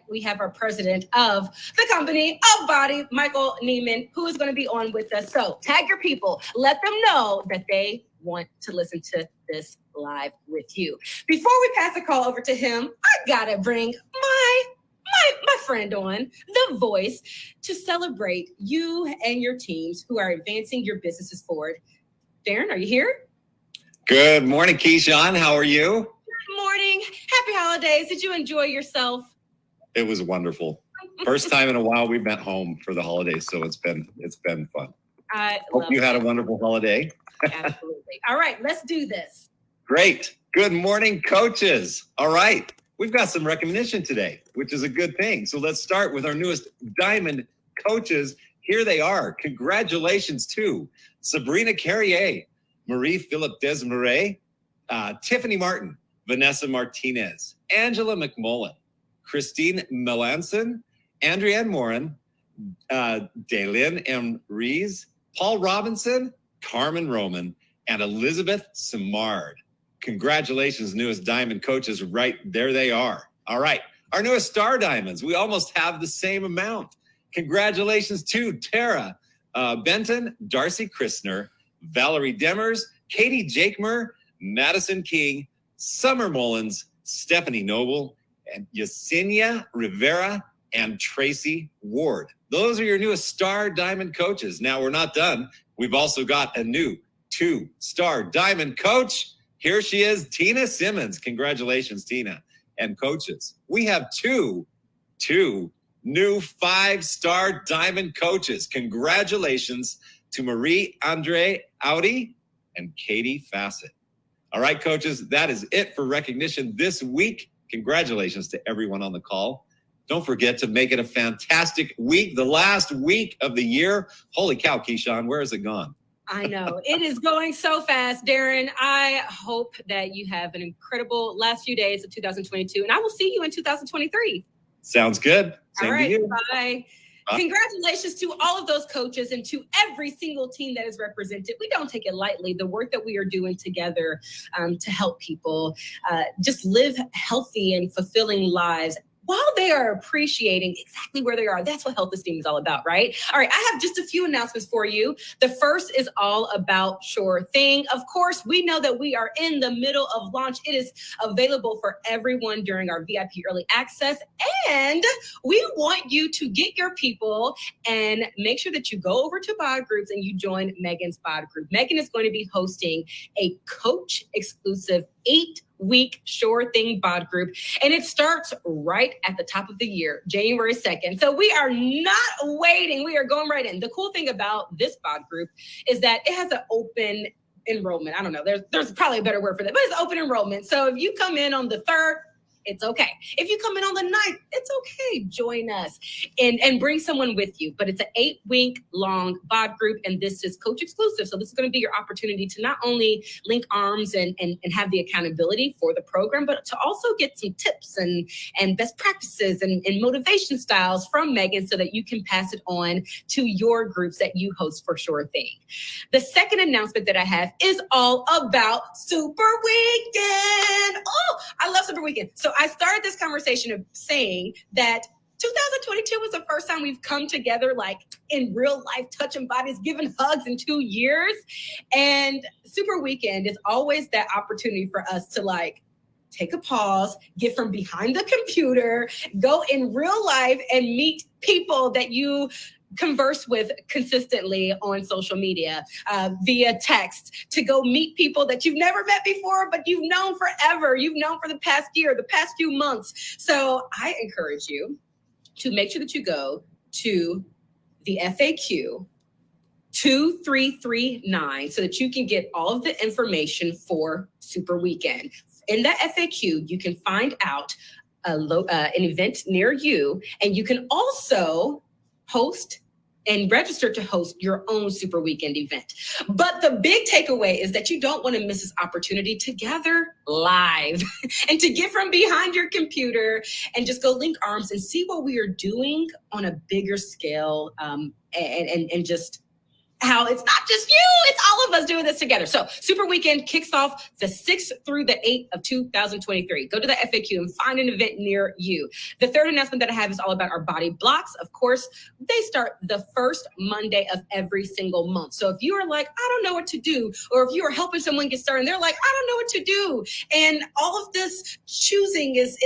we have our president of the company of BODi, Michael Neimand, who is going to be on with us. So tag your people. Let them know that they want to listen to this live with you. Before we pass the call over to him, I got to bring my friend on, the voice, to celebrate you and your teams who are advancing your businesses forward. Darren, are you here? Good morning, Keyshawn. How are you? Good morning. Happy holidays. Did you enjoy yourself? It was wonderful. First time in a while we've been home for the holidays, so it's been fun. I hope you had a wonderful holiday. Absolutely. All right, let's do this. Great. Good morning, coaches. All right. We've got some recognition today, which is a good thing. So let's start with our newest Diamond coaches. Here they are. Congratulations to Sabrina Carrier, Marie-Philippe Desmarais, Tiffany Martin, Vanessa Martinez, Angela McMullen, Christine Melanson, Andrienne Morin, Daylin M. Rees, Paul Robinson, Carmen Roman, and Elizabeth Simard. Congratulations, newest Diamond coaches. Right there they are. All right. Our newest Star Diamonds. We almost have the same amount. Congratulations to Tara Benton, Darcy Christner, Valerie Demers, Katie Jakemer, Madison King, Summer Mullins, Stephanie Noble, and Yesenia Rivera, and Tracy Ward. Those are your newest Star Diamond coaches. Now we're not done. We've also got a new 2-star Diamond coach. Here she is, Tina Simmons. Congratulations, Tina. And coaches, we have two new 5-star Diamond coaches. Congratulations to Marie-Andre Audi and Katie Fassett. All right, coaches, that is it for recognition this week. Congratulations to everyone on the call. Don't forget to make it a fantastic week, the last week of the year. Holy cow, Keyshawn, where has it gone? I know. It is going so fast, Darren. I hope that you have an incredible last few days of 2022, and I will see you in 2023. Sounds good. Same all right, to you. Bye. Congratulations to all of those coaches and to every single team that is represented. We don't take it lightly, the work that we are doing together to help people just live healthy and fulfilling lives while they are appreciating exactly where they are. That's what Health Esteem is all about, right? All right, I have just a few announcements for you. The first is all about Sure Thing. Of course, we know that we are in the middle of launch. It is available for everyone during our VIP early access. And we want you to get your people and make sure that you go over to BOD Groups and you join Megan's BOD Group. Megan is going to be hosting a coach exclusive 8-week Sure Thing BOD Group. And it starts right at the top of the year, January 2nd. So we are not waiting. We are going right in. The cool thing about this BOD Group is that it has an open enrollment. I don't know. There's probably a better word for that, but it's open enrollment. So if you come in on the 3rd, it's okay. If you come in on the 9th, it's okay. Join us and bring someone with you. But it's an 8-week long BOD group, and this is coach exclusive. So this is going to be your opportunity to not only link arms and have the accountability for the program, but to also get some tips and best practices and motivation styles from Megan so that you can pass it on to your groups that you host for Sure Thing. The second announcement that I have is all about Super Weekend. Oh, I love Super Weekend. So I started this conversation of saying that 2022 was the first time we've come together like in real life, touching bodies, giving hugs in 2 years. And Super Weekend is always that opportunity for us to like take a pause, get from behind the computer, go in real life and meet people that you converse with consistently on social media, via text, to go meet people that you've never met before, but you've known forever. You've known for the past year, the past few months. So I encourage you to make sure that you go to the FAQ 2339 so that you can get all of the information for Super Weekend. In that FAQ, you can find out an event near you, and you can also host and register to host your own Super Weekend event. But the big takeaway is that you don't want to miss this opportunity to gather live and to get from behind your computer and just go link arms and see what we are doing on a bigger scale, and just how it's not just you, it's all of us doing this together. So Super Weekend kicks off the 6th through the 8th of 2023. Go to the FAQ and find an event near you. The third announcement that I have is all about our BODi blocks. Of course, they start the first Monday of every single month. So if you are like, I don't know what to do, or if you are helping someone get started and they're like, I don't know what to do, and all of this choosing is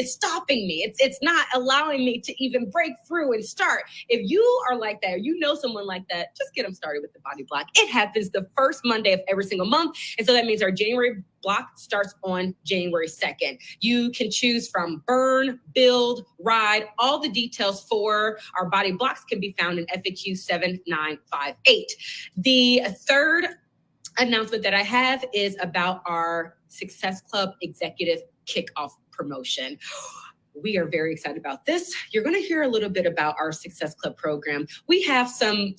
stopping me. It's not allowing me to even break through and start. If you are like that, or you know someone like that, just get them started with the BODi block. It happens the first Monday of every single month. And so that means our January block starts on January 2nd. You can choose from burn, build, ride. All the details for our BODi blocks can be found in FAQ 7958. The third announcement that I have is about our Success Club Executive Kickoff Promotion. We are very excited about this. You're going to hear a little bit about our Success Club program. We have some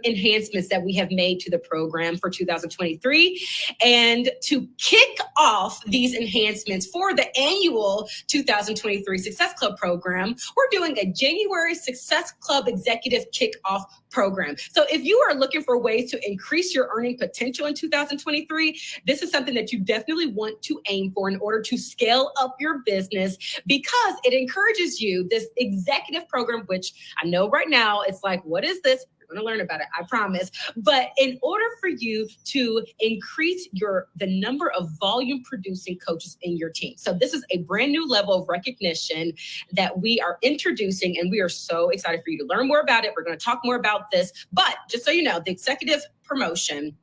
enhancements that we have made to the program for 2023. And to kick off these enhancements for the annual 2023 Success Club program, we're doing a January Success Club Executive Kickoff program. So if you are looking for ways to increase your earning potential in 2023, this is something that you definitely want to aim for in order to scale up your business, because it encourages you, this executive program, which I know right now it's like, what is this? You're going to learn about it, I promise. But in order for you to increase the number of volume producing coaches in your team. So this is a brand new level of recognition that we are introducing, and we are so excited for you to learn more about it. We're going to talk more about this, but just so you know, the executive promotion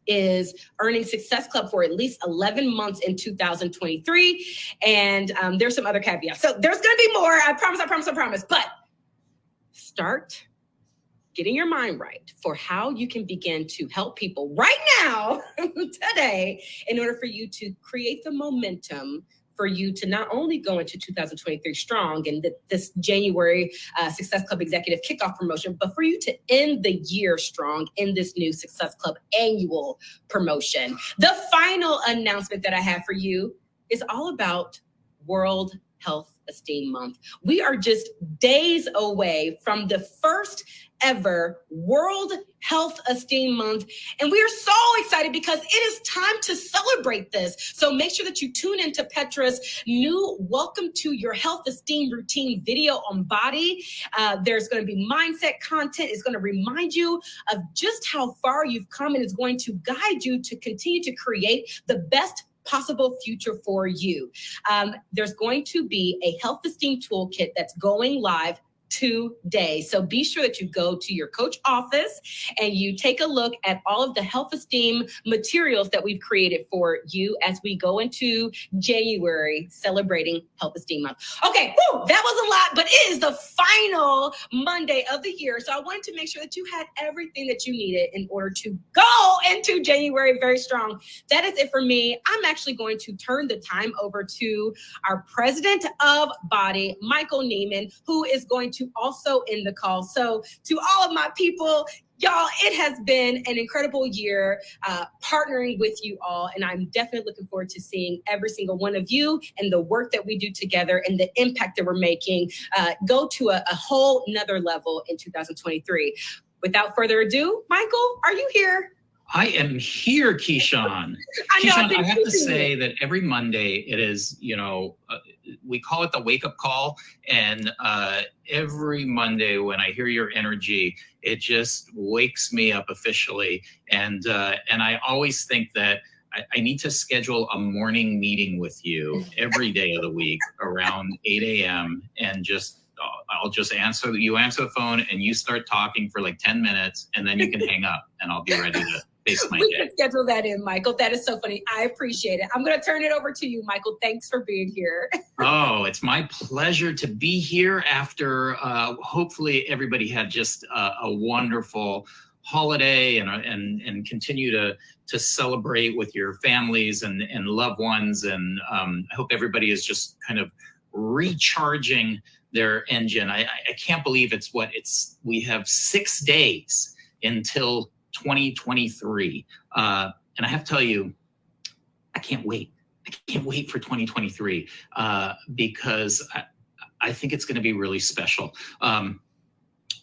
is earning Success Club for at least 11 months in 2023. And there's some other caveats. So there's going to be more. I promise. But start getting your mind right for how you can begin to help people right now, today, in order for you to create the momentum for you to not only go into 2023 strong and this January Success Club Executive Kickoff promotion, but for you to end the year strong in this new Success Club annual promotion. The final announcement that I have for you is all about World Health Esteem Month. We are just days away from the first ever World Health Esteem Month. And we are so excited because it is time to celebrate this. So make sure that you tune into Petra's new Welcome to Your Health Esteem Routine video on BODi. There's going to be mindset content. It's going to remind you of just how far you've come, and is going to guide you to continue to create the best possible future for you. There's going to be a health esteem toolkit that's going live today. So be sure that you go to your coach office and you take a look at all of the health esteem materials that we've created for you as we go into January celebrating Health Esteem Month. Okay, that was a lot, but it is the final Monday of the year. So I wanted to make sure that you had everything that you needed in order to go into January very strong. That is it for me. I'm actually going to turn the time over to our president of BODi, Michael Neimand, who is going to also end the call. So to all of my people, y'all, it has been an incredible year partnering with you all. And I'm definitely looking forward to seeing every single one of you and the work that we do together and the impact that we're making go to a whole nother level in 2023. Without further ado, Michael, are you here? I am here, Keyshawn. Keyshawn, I have to say that every Monday it is, we call it the wake-up call. And every Monday when I hear your energy, it just wakes me up officially. And I always think that I need to schedule a morning meeting with you every day of the week around 8 a.m. and I'll just answer the phone and you start talking for like 10 minutes and then you can hang up and I'll be ready to face my day. We can schedule that in, Michael. That is so funny. I appreciate it. I'm going to turn it over to you, Michael. Thanks for being here. Oh, it's my pleasure to be here after hopefully everybody had just a wonderful holiday and continue to celebrate with your families and loved ones. And I hope everybody is just kind of recharging their engine. I can't believe we have 6 days until 2023. And I have to tell you, I can't wait. I can't wait for 2023 because I think it's going to be really special.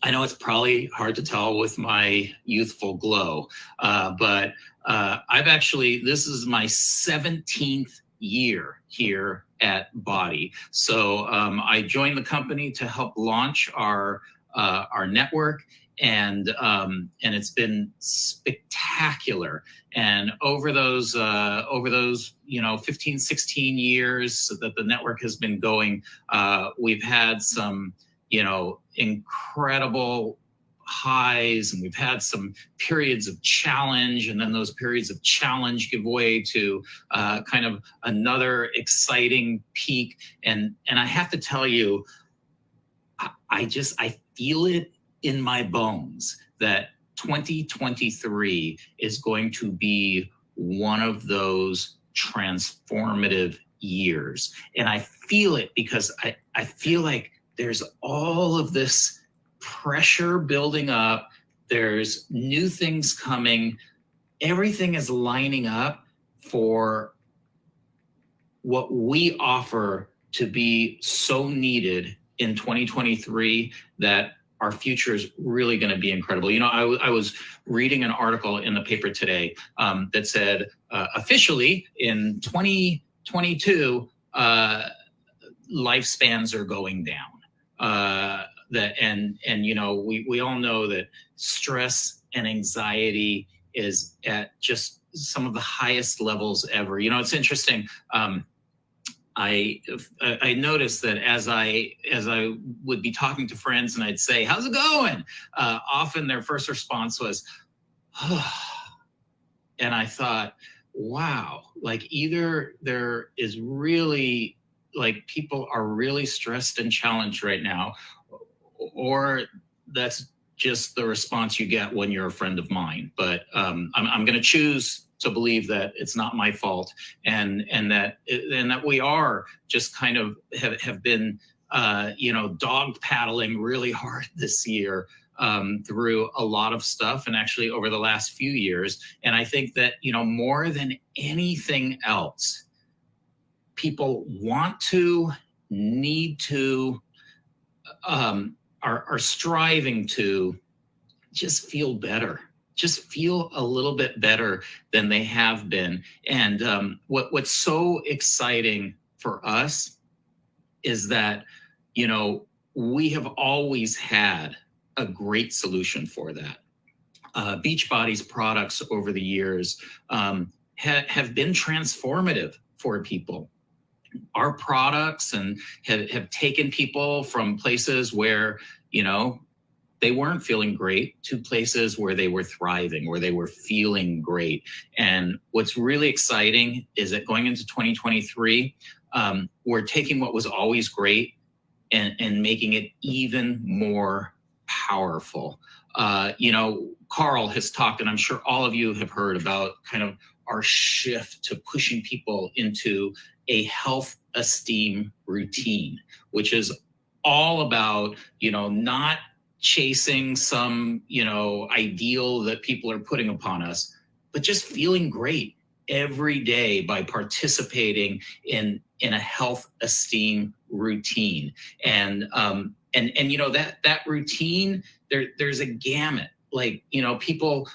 I know it's probably hard to tell with my youthful glow, but this is my 17th year here at BODi. So I joined the company to help launch our network, and it's been spectacular. And over those 15, 16 years that the network has been going, we've had some incredible highs, and we've had some periods of challenge, and then those periods of challenge give way to kind of another exciting peak. And I have to tell you, I feel it in my bones that 2023 is going to be one of those transformative years. And I feel it because I feel like there's all of this pressure building up. There's new things coming. Everything is lining up for what we offer to be so needed in 2023 that our future is really going to be incredible. I was reading an article in the paper today that said officially in 2022, lifespans are going down. We all know that stress and anxiety is at just some of the highest levels ever. It's interesting. I noticed that as I would be talking to friends and I'd say, "How's it going?" Often their first response was, "Oh." And I thought, wow, like either there is really, like, people are really stressed and challenged right now, or that's just the response you get when you're a friend of mine. But I'm going to choose to believe that it's not my fault, and that we are just kind of have been dog paddling really hard this year through a lot of stuff, and actually over the last few years. And I think that more than anything else, people want to, need to, are striving to just feel better, just feel a little bit better than they have been. And what's so exciting for us is that, we have always had a great solution for that. Beachbody's products over the years have been transformative for people. Our products have taken people from places where, they weren't feeling great to places where they were thriving, where they were feeling great. And what's really exciting is that going into 2023, we're taking what was always great and making it even more powerful. Carl has talked, and I'm sure all of you have heard about kind of our shift to pushing people into a health esteem routine, which is all about, not chasing some, ideal that people are putting upon us, but just feeling great every day by participating in a health esteem routine. And that routine, there's a gamut. Like, people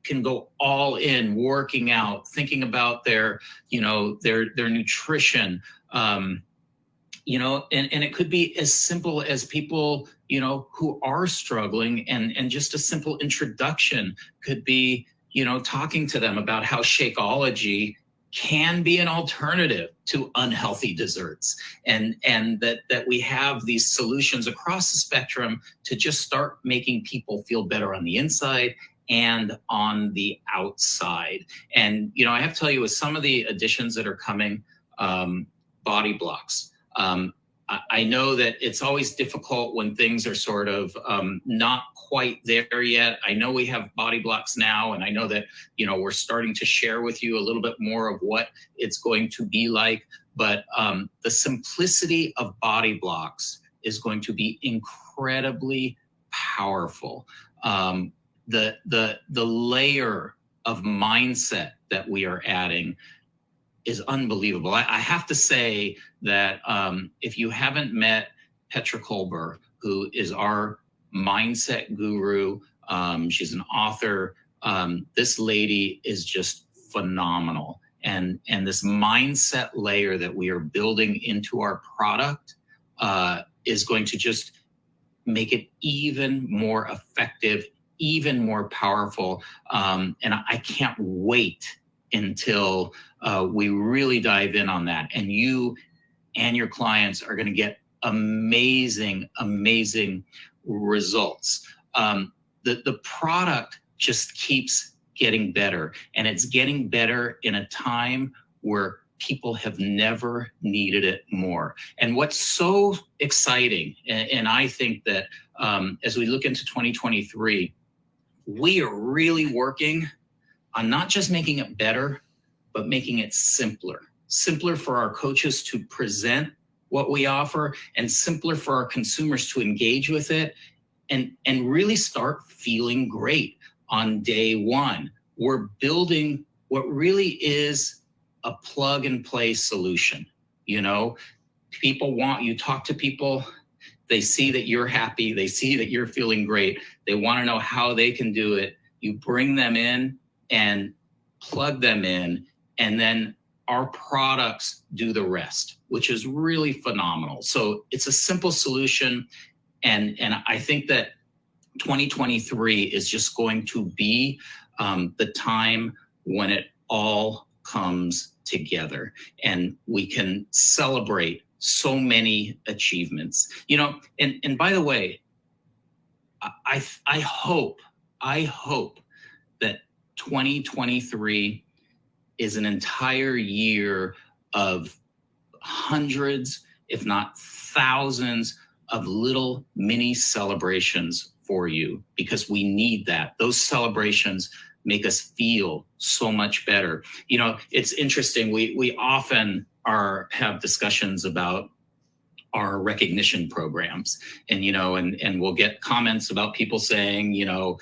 can go all in, working out, thinking about their nutrition, and it could be as simple as people, who are struggling, and just a simple introduction could be, talking to them about how Shakeology can be an alternative to unhealthy desserts, and that we have these solutions across the spectrum to just start making people feel better on the inside and on the outside. And, I have to tell you, with some of the additions that are coming, BODi Blocks, I know that it's always difficult when things are sort of not quite there yet. I know we have BODi Blocks now, and I know that, we're starting to share with you a little bit more of what it's going to be like. But the simplicity of BODi Blocks is going to be incredibly powerful. The layer of mindset that we are adding is unbelievable. I have to say that if you haven't met Petra Kolber, who is our mindset guru. She's an author. This lady is just phenomenal. And this mindset layer that we are building into our product is going to just make it even more effective, even more powerful. And I can't wait until we really dive in on that. And you and your clients are going to get amazing, amazing results. The product just keeps getting better, and it's getting better in a time where people have never needed it more. And what's so exciting, and I think that as we look into 2023, we are really working on not just making it better, but making it simpler for our coaches to present what we offer, and simpler for our consumers to engage with it and really start feeling great on day one. We're building what really is a plug and play solution. You know, people want, you talk to people, they see that you're happy, they see that you're feeling great, they want to know how they can do it. You bring them in and plug them in, and then our products do the rest, which is really phenomenal. So it's a simple solution. And I think that 2023 is just going to be the time when it all comes together and we can celebrate so many achievements. You know, and by the way, I hope that 2023 is an entire year of hundreds, if not thousands, of little mini celebrations for you, because we need that. Those celebrations make us feel so much better. You know, it's interesting. We often have discussions about our recognition programs, and you know, and we'll get comments about people saying, you know,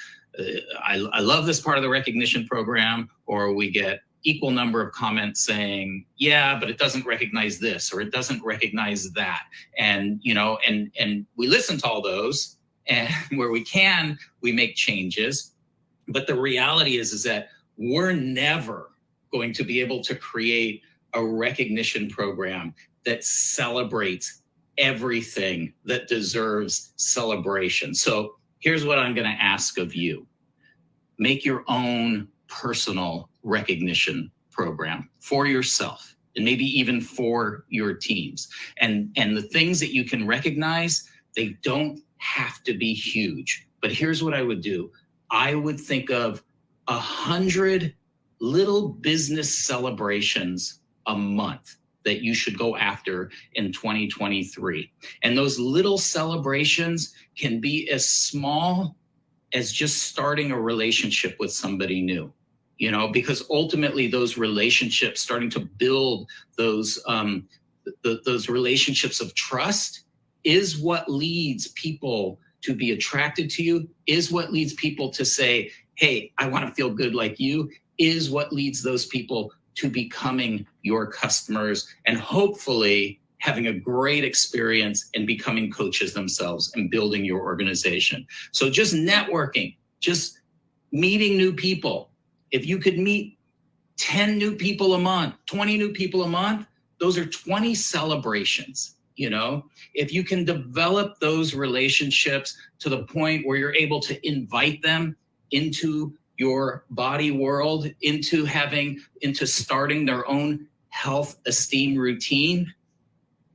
I love this part of the recognition program, or we get equal number of comments saying, yeah, but it doesn't recognize this, or it doesn't recognize that. And, you know, and we listen to all those, and where we can, we make changes. But the reality is that we're never going to be able to create a recognition program that celebrates everything that deserves celebration. So here's what I'm going to ask of you. Make your own personal recognition program for yourself, and maybe even for your teams. And the things that you can recognize, they don't have to be huge. But here's what I would do. I would think of 100 little business celebrations a month that you should go after in 2023. And those little celebrations can be as small as just starting a relationship with somebody new, you know, because ultimately those relationships, starting to build those relationships of trust, is what leads people to be attracted to you, is what leads people to say, hey, I want to feel good like you, is what leads those people to becoming your customers and hopefully having a great experience and becoming coaches themselves and building your organization. So just networking, just meeting new people. If you could meet 10 new people a month, 20 new people a month, those are 20 celebrations. You know, if you can develop those relationships to the point where you're able to invite them into your BODi world, into starting their own health esteem routine,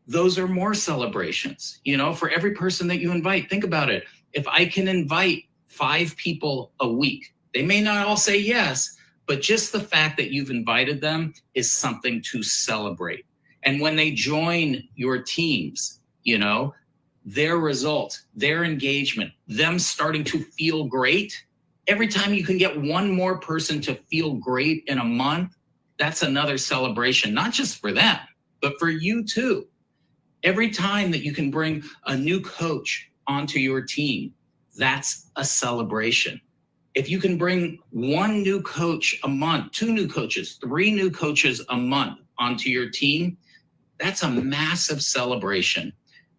those are more celebrations. You know, for every person that you invite, think about it. If I can invite 5 people a week, they may not all say yes, but just the fact that you've invited them is something to celebrate. And when they join your teams, you know, their results, their engagement, them starting to feel great, every time you can get one more person to feel great in a month, that's another celebration, not just for them, but for you too. Every time that you can bring a new coach onto your team, that's a celebration. If you can bring 1 new coach a month, 2 new coaches, 3 new coaches a month onto your team, that's a massive celebration.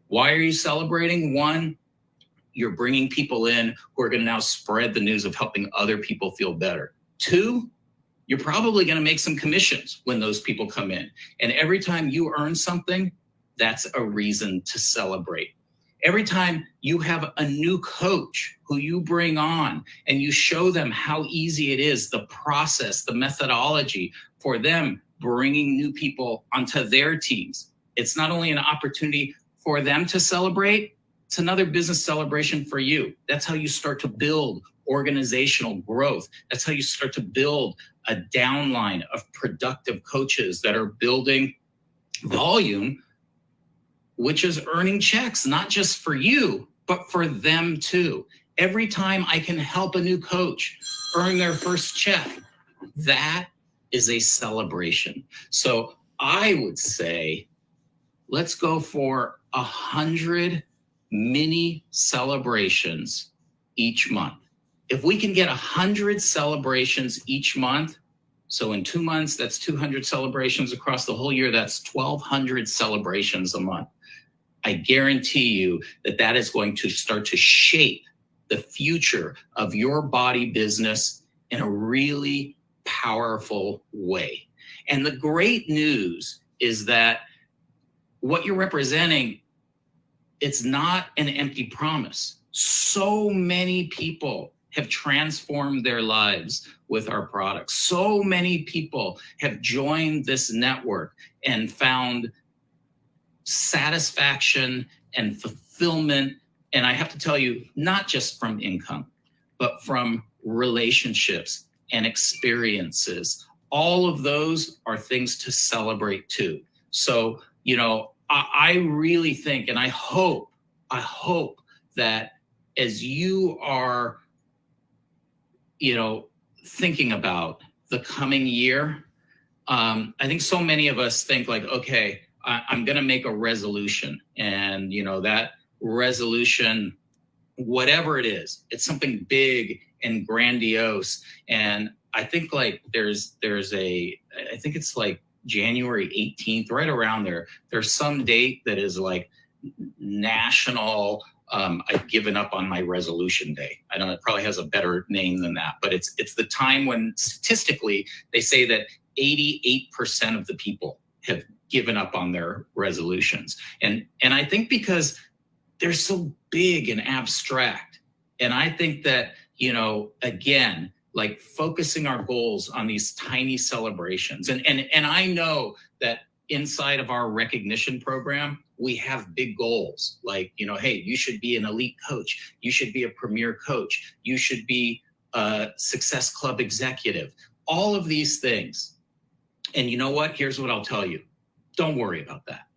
Why are you celebrating? 1, you're bringing people in who are going to now spread the news of helping other people feel better. 2, you're probably going to make some commissions when those people come in. And every time you earn something, that's a reason to celebrate. Every time you have a new coach who you bring on and you show them how easy it is, the process, the methodology for them bringing new people onto their teams, it's not only an opportunity for them to celebrate, it's another business celebration for you. That's how you start to build organizational growth. That's how you start to build a downline of productive coaches that are building volume, which is earning checks, not just for you, but for them too. Every time I can help a new coach earn their first check, that is a celebration. So I would say, let's go for 100 mini celebrations each month. If we can get 100 celebrations each month, so in 2 months, that's 200 celebrations across the whole year, that's 1,200 celebrations a month. I guarantee you that that is going to start to shape the future of your BODi business in a really powerful way. And the great news is that what you're representing, it's not an empty promise. So many people have transformed their lives with our products. So many people have joined this network and found satisfaction and fulfillment. And I have to tell you, not just from income, but from relationships and experiences. All of those are things to celebrate too. So, I really think, and I hope that as you are, thinking about the coming year, I think so many of us think like, okay, I'm going to make a resolution, and that resolution, whatever it is, it's something big and grandiose. And I think like I think it's like January 18th, right around there. There's some date that is like national. I've given up on my resolution day. I know it probably has a better name than that, but it's the time when statistically they say that 88% of the people have given up on their resolutions. And I think because they're so big and abstract. And I think that, again, like focusing our goals on these tiny celebrations. And I know that inside of our recognition program, we have big goals like, hey, you should be an elite coach. You should be a premier coach. You should be a Success Club executive. All of these things. And you know what? Here's what I'll tell you. Don't worry about that.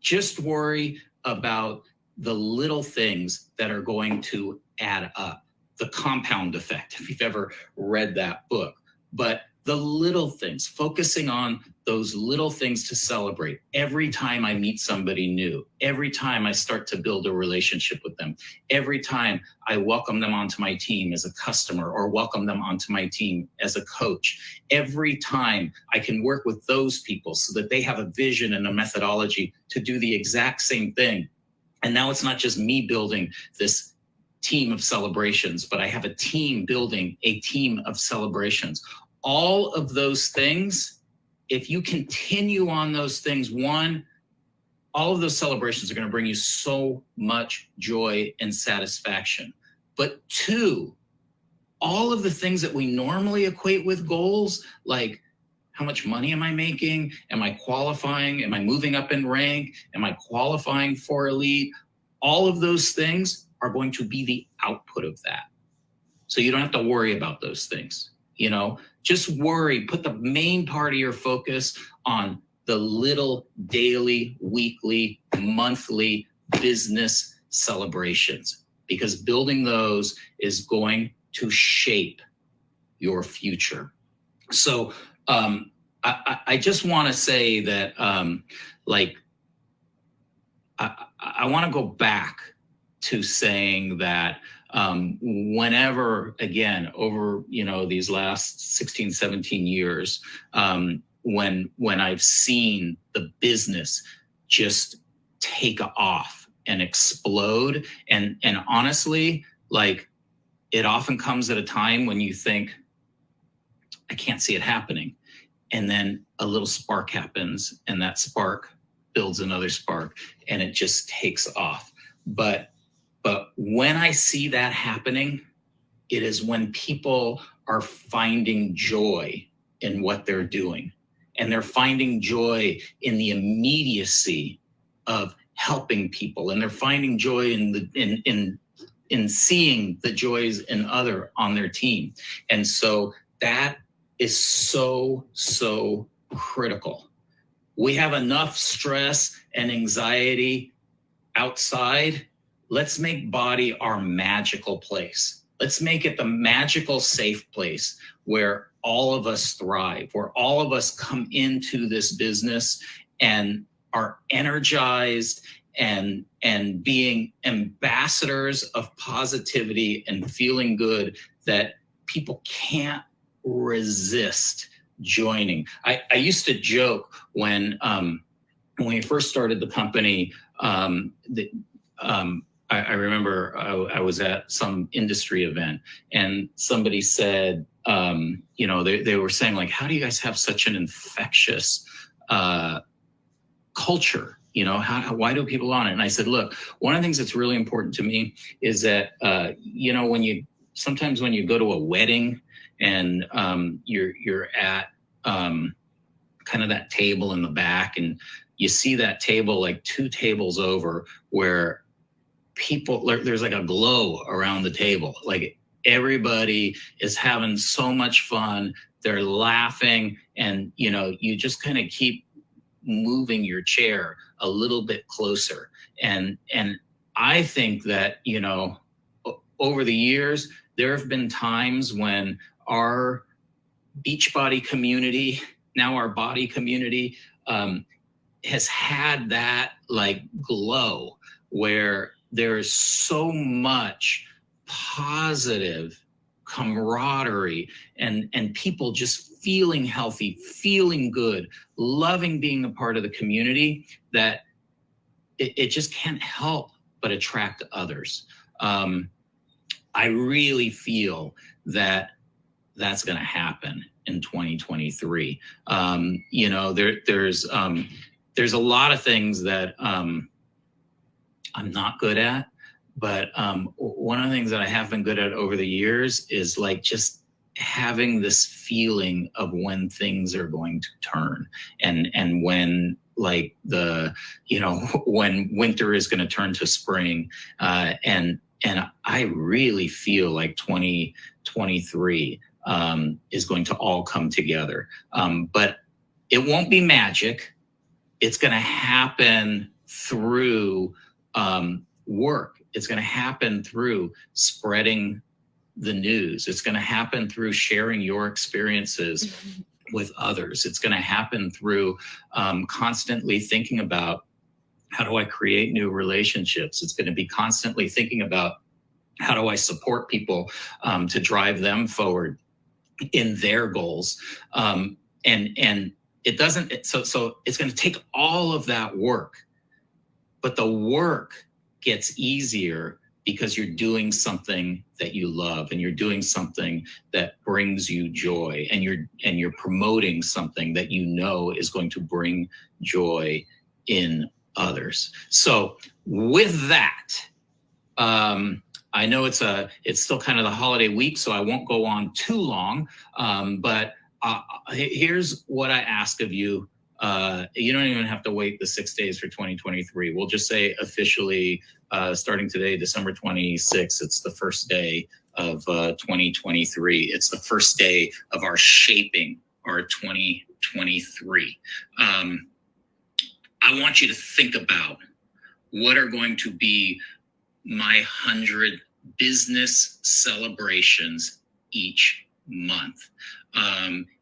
Just worry about the little things that are going to add up. The compound effect, if you've ever read that book. But the little things, focusing on those little things to celebrate every time I meet somebody new, every time I start to build a relationship with them, every time I welcome them onto my team as a customer or welcome them onto my team as a coach, every time I can work with those people so that they have a vision and a methodology to do the exact same thing. And now it's not just me building this team of celebrations, but I have a team building a team of celebrations. All of those things, if you continue on those things, one, all of those celebrations are going to bring you so much joy and satisfaction. But two, all of the things that we normally equate with goals, like how much money am I making? Am I qualifying? Am I moving up in rank? Am I qualifying for elite? All of those things are going to be the output of that. So you don't have to worry about those things. Just worry, put the main part of your focus on the little daily, weekly, monthly business celebrations, because building those is going to shape your future. So I just want to say that I want to go back to saying that whenever, again, over, these last 16, 17 years, when I've seen the business just take off and explode. And honestly, like, it often comes at a time when you think, I can't see it happening. And then a little spark happens, and that spark builds another spark, and it just takes off. But when I see that happening, it is when people are finding joy in what they're doing, and they're finding joy in the immediacy of helping people, and they're finding joy in seeing the joys in other on their team. And so that is so critical. We have enough stress and anxiety outside. Let's make BODi our magical place. Let's make it the magical safe place where all of us thrive, where all of us come into this business and are energized and being ambassadors of positivity and feeling good that people can't resist joining. I used to joke when we first started the company, I remember I was at some industry event, and somebody said, they were saying, like, how do you guys have such an infectious culture? Why do people want it? And I said, look, one of the things that's really important to me is that, sometimes when you go to a wedding and you're at kind of that table in the back, and you see that table like 2 tables over where there's like a glow around the table. Like, everybody is having so much fun. They're laughing, and, you just kind of keep moving your chair a little bit closer. And I think that, over the years, there have been times when our Beachbody community, now our BODi community, has had that like glow where there's so much positive camaraderie and people just feeling healthy, feeling good, loving being a part of the community, that it just can't help but attract others. I really feel that that's going to happen in 2023. There's a lot of things that I'm not good at, but one of the things that I have been good at over the years is like just having this feeling of when things are going to turn, and when like when winter is going to turn to spring, and I really feel like 2023 is going to all come together. But it won't be magic. It's going to happen through work. It's going to happen through spreading the news. It's going to happen through sharing your experiences with others. It's going to happen through constantly thinking about, how do I create new relationships? It's going to be constantly thinking about, how do I support people to drive them forward in their goals? And it doesn't, so it's going to take all of that work, but the work gets easier because you're doing something that you love, and you're doing something that brings you joy, and you're promoting something that is going to bring joy in others. So with that, I know it's still kind of the holiday week, so I won't go on too long. But here's what I ask of you. You don't even have to wait the 6 days for 2023. We'll just say officially, starting today, December 26th, it's the first day of 2023. It's the first day of our shaping our 2023. I want you to think about, what are going to be my 100 business celebrations each month.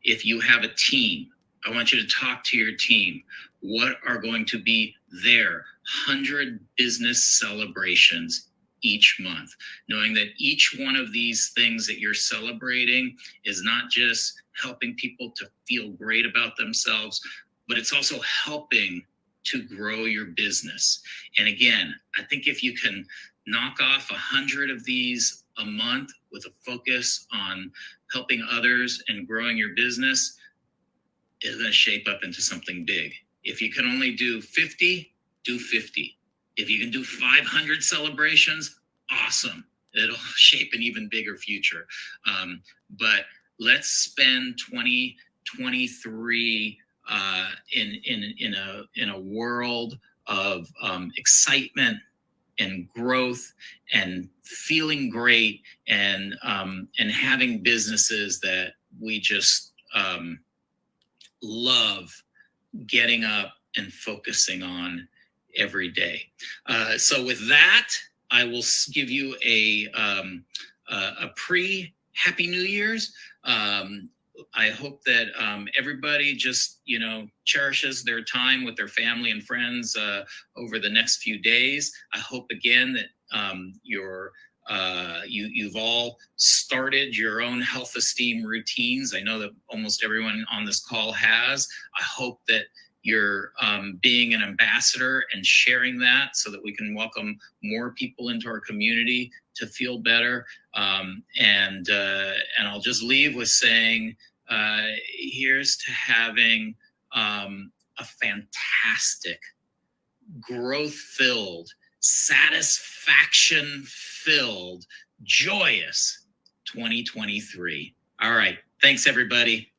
If you have a team, I want you to talk to your team. What are going to be their 100 business celebrations each month? Knowing that each one of these things that you're celebrating is not just helping people to feel great about themselves, but it's also helping to grow your business. And again, I think if you can knock off 100 of these a month with a focus on helping others and growing your business, it's going to shape up into something big. If you can only do 50, do 50. If you can do 500 celebrations, awesome. It'll shape an even bigger future. But let's spend 2023 in a world of excitement and growth and feeling great and having businesses that we just love getting up and focusing on every day. So with that, I will give you a pre-Happy New Year's. I hope that everybody just, cherishes their time with their family and friends over the next few days. I hope again that you've all started your own health esteem routines. I know that almost everyone on this call has. I hope that you're being an ambassador and sharing that so that we can welcome more people into our community to feel better. And I'll just leave with saying, here's to having a fantastic, growth-filled, satisfaction-filled, joyous 2023. All right. Thanks, everybody.